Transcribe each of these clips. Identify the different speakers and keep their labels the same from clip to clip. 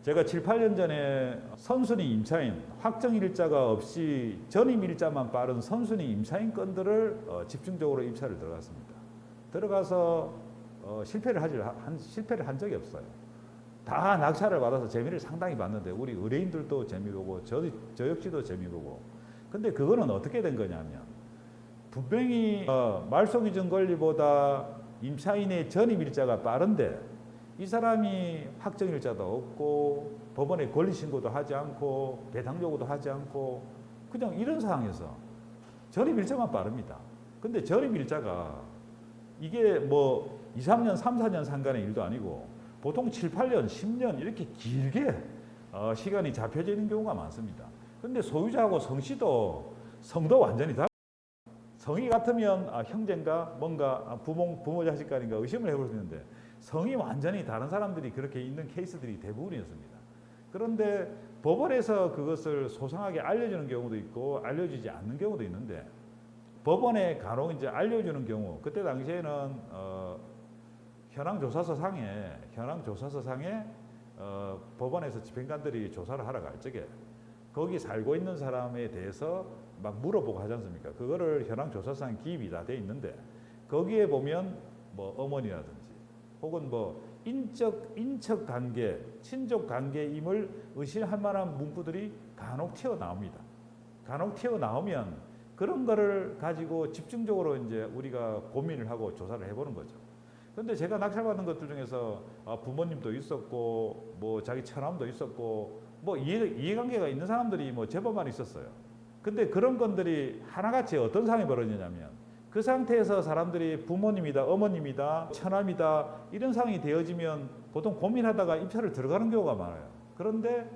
Speaker 1: 제가 7, 8년 전에 선순위 임차인, 확정 일자가 없이 전임 일자만 빠른 선순위 임차인 건들을 집중적으로 입찰을 들어갔습니다. 들어가서 실패를 한 적이 없어요. 다 낙찰을 받아서 재미를 상당히 봤는데 우리 의뢰인들도 재미 보고 저 역시도 재미 보고. 근데 그거는 어떻게 된 거냐면 분명히 말소기준 권리보다 임차인의 전임 일자가 빠른데 이 사람이 확정일자도 없고 법원에 권리신고도 하지 않고 배당 요구도 하지 않고 그냥 이런 상황에서 전입일자만 빠릅니다. 근데 전입일자가 이게 뭐 2, 3년, 3, 4년 상간의 일도 아니고 보통 7, 8년, 10년 이렇게 길게 시간이 잡혀져 있는 경우가 많습니다. 근데 소유자하고 성도 완전히 다르고 성이 같으면 형제인가 뭔가 부모 자식 간인가 의심을 해볼 수 있는데 성이 완전히 다른 사람들이 그렇게 있는 케이스들이 대부분이었습니다. 그런데 법원에서 그것을 소상하게 알려주는 경우도 있고 알려주지 않는 경우도 있는데 법원에 간혹 이제 알려주는 경우 그때 당시에는 현황조사서상에 법원에서 집행관들이 조사를 하러 갈 적에 거기 살고 있는 사람에 대해서 막 물어보고 하지 않습니까? 그거를 현황조사상 기입이 다 돼 있는데 거기에 보면 뭐 어머니라든지 혹은 뭐 인척 관계, 친족 관계임을 의심할 만한 문구들이 간혹 튀어나옵니다. 간혹 튀어나오면 그런 거를 가지고 집중적으로 이제 우리가 고민을 하고 조사를 해보는 거죠. 근데 제가 낙찰받은 것들 중에서 부모님도 있었고 뭐 자기 처남도 있었고 뭐 이해관계가 있는 사람들이 뭐 제법 많이 있었어요. 근데 그런 건들이 하나같이 어떤 상황이 벌어지냐면 그 상태에서 사람들이 부모님이다, 어머님이다, 처남이다 이런 상황이 되어지면 보통 고민하다가 입찰을 들어가는 경우가 많아요. 그런데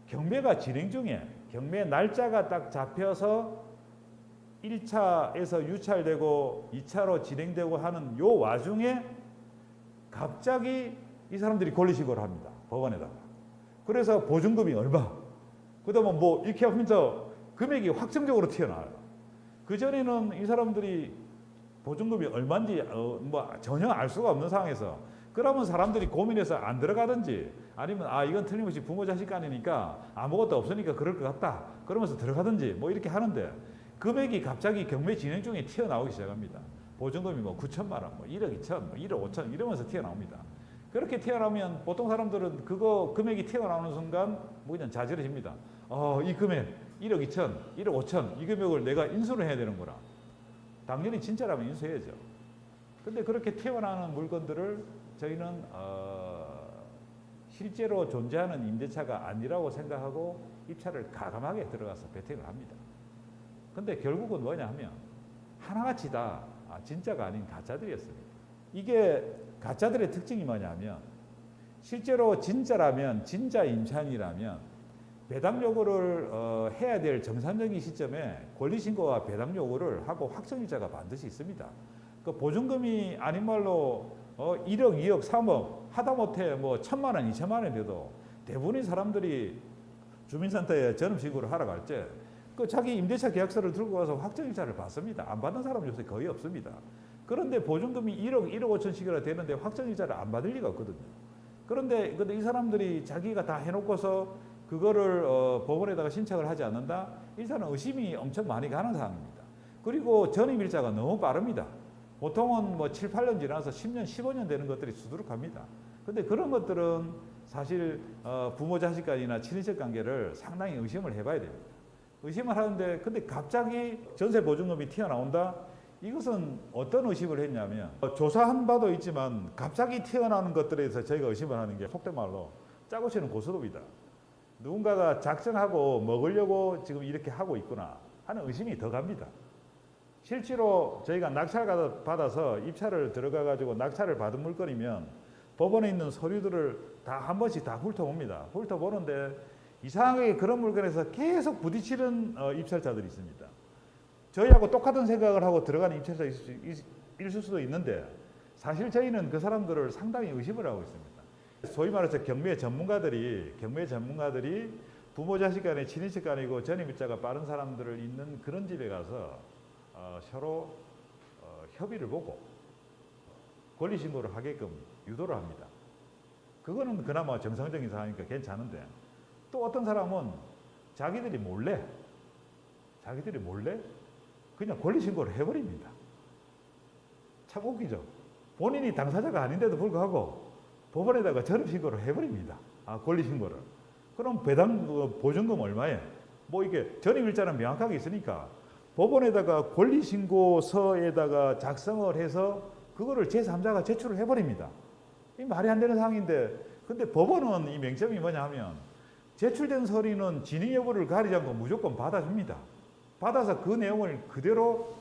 Speaker 1: 경매가 진행 중에 경매 날짜가 딱 잡혀서 1차에서 유찰되고 2차로 진행되고 하는 요 와중에 갑자기 이 사람들이 권리신고를 합니다. 법원에다가. 그래서 보증금이 얼마? 그다음에 뭐 이렇게 하면서 금액이 확정적으로 튀어나와요. 그전에는 이 사람들이 보증금이 얼마인지 뭐 전혀 알 수가 없는 상황에서 그러면 사람들이 고민해서 안 들어가든지 아니면 이건 틀림없이 부모 자식 간이니까 아무것도 없으니까 그럴 것 같다 그러면서 들어가든지 뭐 이렇게 하는데 금액이 갑자기 경매 진행 중에 튀어나오기 시작합니다. 보증금이 뭐 9천만 원, 뭐 1억 2천, 뭐 1억 5천 이러면서 튀어나옵니다. 그렇게 튀어나오면 보통 사람들은 그거 금액이 튀어나오는 순간 뭐 그냥 자지러집니다. 이 금액 1억 2천, 1억 5천 이 금액을 내가 인수를 해야 되는구나. 당연히 진짜라면 인수해야죠. 근데 그렇게 튀어나오는 물건들을 저희는 실제로 존재하는 임대차가 아니라고 생각하고 입찰을 가감하게 들어가서 배팅을 합니다. 근데 결국은 뭐냐 하면 하나같이 다 진짜가 아닌 가짜들이었습니다. 이게 가짜들의 특징이 뭐냐면 실제로 진짜라면 진짜 임차인이라면 배당 요구를 해야 될 정상적인 시점에 권리신고와 배당 요구를 하고 확정일자가 반드시 있습니다. 그 보증금이 아닌 말로 1억, 2억, 3억 하다못해 뭐 1,000만 원, 2천만 원이 돼도 대부분의 사람들이 주민센터에 전업신고를 하러 갈 때 그 자기 임대차 계약서를 들고 가서 확정일자를 받습니다. 안 받는 사람은 요새 거의 없습니다. 그런데 보증금이 1억, 1억 5천씩이나 되는데 확정일자를 안 받을 리가 없거든요. 그런데 이 사람들이 자기가 다 해놓고서 그거를 법원에다가 신청을 하지 않는다? 일단은 의심이 엄청 많이 가는 상황입니다. 그리고 전입일자가 너무 빠릅니다. 보통은 뭐 7, 8년 지나서 10년, 15년 되는 것들이 수두룩합니다. 근데 그런 것들은 사실 부모 자식 간이나 친인척 관계를 상당히 의심을 해봐야 됩니다. 의심을 하는데 근데 갑자기 전세 보증금이 튀어나온다? 이것은 어떤 의심을 했냐면 조사한 바도 있지만 갑자기 튀어나오는 것들에 대해서 저희가 의심을 하는 게 속된 말로 짜고 치는 고스톱이다. 누군가가 작정하고 먹으려고 지금 이렇게 하고 있구나 하는 의심이 더 갑니다. 실제로 저희가 낙찰을 받아서 입찰을 들어가 가지고 낙찰을 받은 물건이면 법원에 있는 서류들을 다 한 번씩 다 훑어봅니다. 훑어보는데 이상하게 그런 물건에서 계속 부딪히는 입찰자들이 있습니다. 저희하고 똑같은 생각을 하고 들어가는 입찰자 있을 수도 있는데 사실 저희는 그 사람들을 상당히 의심을 하고 있습니다. 소위 말해서 경매 전문가들이 부모 자식 간에 친인척 간이고 전입일자가 빠른 사람들을 있는 그런 집에 가서 서로 협의를 보고 권리신고를 하게끔 유도를 합니다. 그거는 그나마 정상적인 상황이니까 괜찮은데 또 어떤 사람은 자기들이 몰래 그냥 권리신고를 해버립니다. 참 웃기죠. 본인이 당사자가 아닌데도 불구하고 법원에다가 전입신고를 해버립니다. 권리신고를. 그럼 배당 보증금 얼마에? 뭐 이게 전입일자는 명확하게 있으니까 법원에다가 권리신고서에다가 작성을 해서 그거를 제3자가 제출을 해버립니다. 이 말이 안 되는 상황인데, 근데 법원은 이 맹점이 뭐냐 하면 제출된 서류는 진위 여부를 가리지 않고 무조건 받아줍니다. 받아서 그 내용을 그대로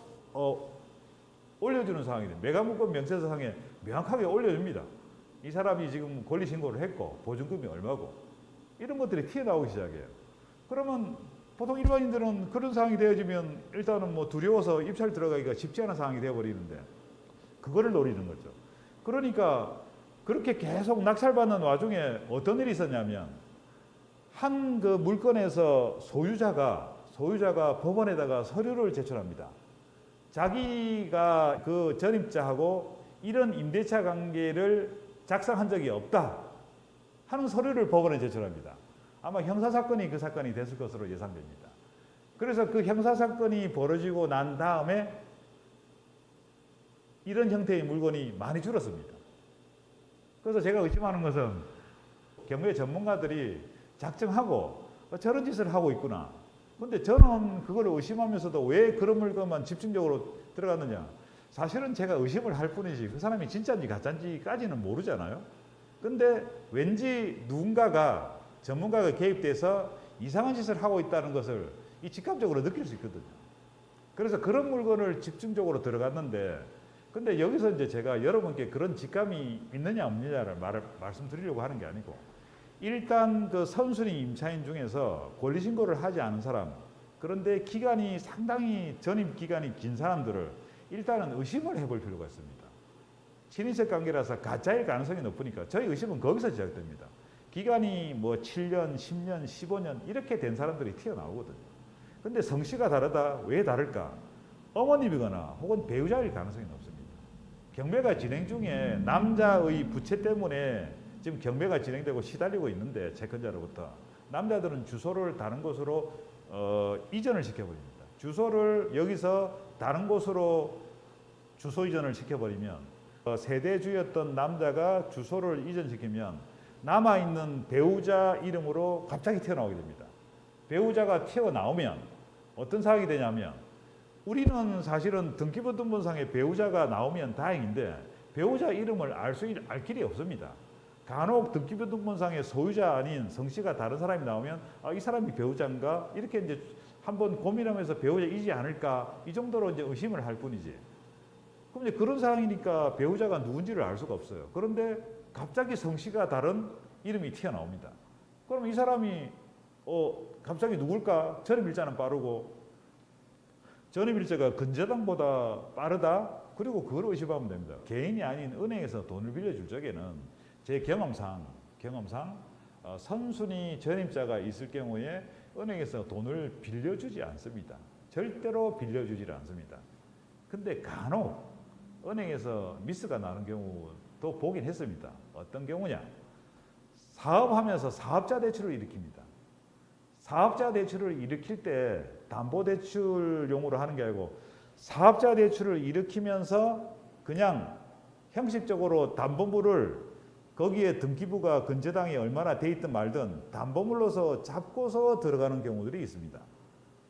Speaker 1: 올려주는 상황이 돼요. 매각물권 명세서상에 명확하게 올려줍니다. 이 사람이 지금 권리신고를 했고 보증금이 얼마고 이런 것들이 튀어나오기 시작해요. 그러면 보통 일반인들은 그런 상황이 되어지면 일단은 뭐 두려워서 입찰 들어가기가 쉽지 않은 상황이 되어버리는데 그거를 노리는 거죠. 그러니까 그렇게 계속 낙찰받는 와중에 어떤 일이 있었냐면 한 그 물건에서 소유자가 법원에다가 서류를 제출합니다. 자기가 그 전입자하고 이런 임대차 관계를 작성한 적이 없다 하는 서류를 법원에 제출합니다. 아마 형사사건이 그 사건이 됐을 것으로 예상됩니다. 그래서 그 형사사건이 벌어지고 난 다음에 이런 형태의 물건이 많이 줄었습니다. 그래서 제가 의심하는 것은 경매 전문가들이 작정하고 저런 짓을 하고 있구나. 근데 저는 그걸 의심하면서도 왜 그런 물건만 집중적으로 들어갔느냐. 사실은 제가 의심을 할 뿐이지 그 사람이 진짜인지 가짜인지까지는 모르잖아요. 근데 왠지 누군가가 전문가가 개입돼서 이상한 짓을 하고 있다는 것을 이 직감적으로 느낄 수 있거든요. 그래서 그런 물건을 집중적으로 들어갔는데 근데 여기서 이제 제가 여러분께 그런 직감이 있느냐 없느냐를 말씀드리려고 하는 게 아니고 일단 그 선순위 임차인 중에서 권리신고를 하지 않은 사람 그런데 기간이 상당히 전입 기간이 긴 사람들을 일단은 의심을 해볼 필요가 있습니다. 친인척 관계라서 가짜일 가능성이 높으니까 저희 의심은 거기서 시작됩니다. 기간이 뭐 7년, 10년, 15년 이렇게 된 사람들이 튀어나오거든요. 근데 성씨가 다르다. 왜 다를까? 어머님이거나 혹은 배우자일 가능성이 높습니다. 경매가 진행 중에 남자의 부채 때문에 지금 경매가 진행되고 시달리고 있는데 채권자로부터 남자들은 주소를 다른 곳으로 이전을 시켜버립니다. 주소를 여기서 다른 곳으로 주소 이전을 시켜버리면 세대주였던 남자가 주소를 이전시키면 남아있는 배우자 이름으로 갑자기 튀어나오게 됩니다. 배우자가 튀어나오면 어떤 상황이 되냐면 우리는 사실은 등기부등본상에 배우자가 나오면 다행인데 배우자 이름을 알 길이 없습니다. 간혹 등기부등본상에 소유자 아닌 성씨가 다른 사람이 나오면 이 사람이 배우자인가 이렇게 이제 한번 고민하면서 배우자이지 않을까 이 정도로 이제 의심을 할 뿐이지. 그럼 이제 그런 상황이니까 배우자가 누군지를 알 수가 없어요. 그런데 갑자기 성씨가 다른 이름이 튀어나옵니다. 그럼 이 사람이 갑자기 누굴까? 전입일자는 빠르고 전입일자가 근저당보다 빠르다? 그리고 그걸 의심하면 됩니다. 개인이 아닌 은행에서 돈을 빌려줄 적에는 제 경험상 선순위 전입자가 있을 경우에 은행에서 돈을 빌려주지 않습니다. 절대로 빌려주지 않습니다. 근데 간혹 은행에서 미스가 나는 경우도 보긴 했습니다. 어떤 경우냐? 사업하면서 사업자 대출을 일으킵니다. 사업자 대출을 일으킬 때 담보대출용으로 하는 게 아니고 사업자 대출을 일으키면서 그냥 형식적으로 담보물을 거기에 등기부가 근저당이 얼마나 돼 있든 말든 담보물로서 잡고서 들어가는 경우들이 있습니다.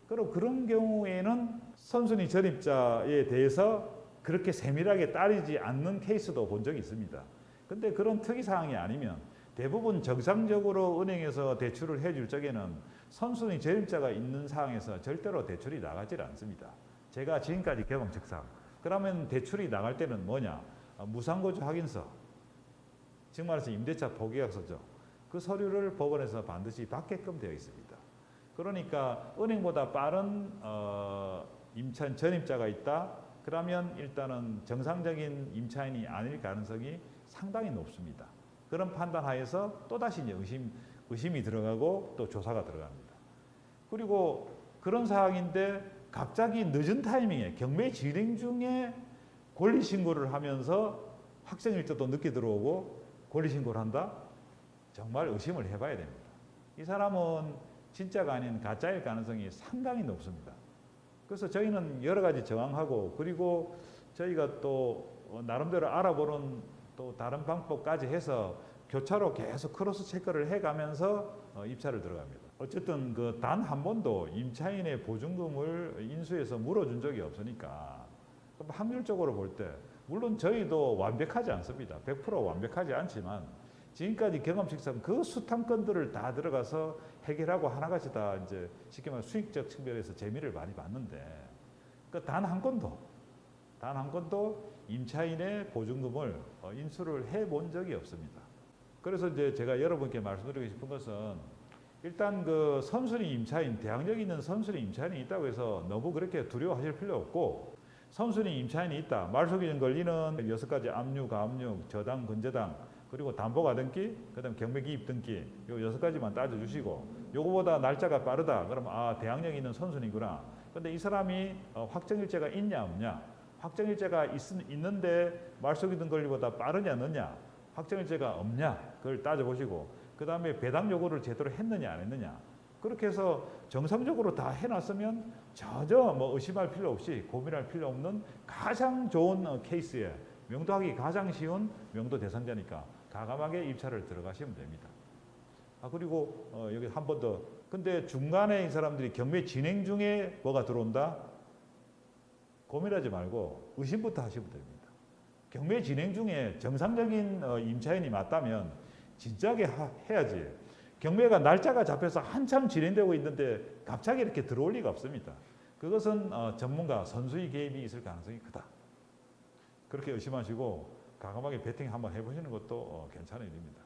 Speaker 1: 그럼 그런 경우에는 선순위 전입자에 대해서 그렇게 세밀하게 따지지 않는 케이스도 본 적이 있습니다. 근데 그런 특이사항이 아니면 대부분 정상적으로 은행에서 대출을 해줄 적에는 선순위 전입자가 있는 상황에서 절대로 대출이 나가질 않습니다. 제가 지금까지 경험칙상. 그러면 대출이 나갈 때는 뭐냐? 무상거주 확인서. 지금 말해서 임대차 포기계약서죠. 그 서류를 법원에서 반드시 받게끔 되어 있습니다. 그러니까 은행보다 빠른 임차인 전입자가 있다. 그러면 일단은 정상적인 임차인이 아닐 가능성이 상당히 높습니다. 그런 판단하에서 또다시 이제 의심이 들어가고 또 조사가 들어갑니다. 그리고 그런 상황인데 갑자기 늦은 타이밍에 경매 진행 중에 권리신고를 하면서 확정일자도 늦게 들어오고 권리신고를 한다? 정말 의심을 해봐야 됩니다. 이 사람은 진짜가 아닌 가짜일 가능성이 상당히 높습니다. 그래서 저희는 여러 가지 정황하고 그리고 저희가 또 나름대로 알아보는 또 다른 방법까지 해서 교차로 계속 크로스 체크를 해가면서 입찰을 들어갑니다. 어쨌든 그 단 한 번도 임차인의 보증금을 인수해서 물어준 적이 없으니까 확률적으로 볼 때 물론 저희도 완벽하지 않습니다. 100% 완벽하지 않지만 지금까지 경험칙상 그 숱한 건들을 다 들어가서 해결하고 하나같이 다 이제 쉽게 말해 수익적 측면에서 재미를 많이 봤는데 그 단 한 건도 임차인의 보증금을 인수를 해본 적이 없습니다. 그래서 이제 제가 여러분께 말씀드리고 싶은 것은 일단 그 선순위 임차인, 대항력 있는 선순위 임차인이 있다고 해서 너무 그렇게 두려워하실 필요 없고 선순위 임차인이 있다. 말소기준 권리는 6가지 압류, 가압류, 저당, 근저당 그리고 담보가등기, 그다음 경매기입 등기 요 6가지만 따져주시고 요거보다 날짜가 빠르다. 그러면 아 대항력 있는 선순위구나. 근데 이 사람이 확정일자가 있냐 없냐? 확정일자가 있는데 말소기준 권리보다 빠르냐 늦냐? 확정일자가 없냐? 그걸 따져보시고 그 다음에 배당 요구를 제대로 했느냐 안 했느냐? 그렇게 해서 정상적으로 다 해놨으면 전혀 뭐 의심할 필요 없이 고민할 필요 없는 가장 좋은 케이스에 명도하기 가장 쉬운 명도 대상자니까 과감하게 입찰을 들어가시면 됩니다. 그리고 여기 한 번 더. 근데 중간에 이 사람들이 경매 진행 중에 뭐가 들어온다? 고민하지 말고 의심부터 하시면 됩니다. 경매 진행 중에 정상적인 임차인이 맞다면 진작에 해야지. 경매가 날짜가 잡혀서 한참 진행되고 있는데 갑자기 이렇게 들어올 리가 없습니다. 그것은 전문가, 선수의 개입이 있을 가능성이 크다. 그렇게 의심하시고 과감하게 베팅 한번 해보시는 것도 괜찮은 일입니다.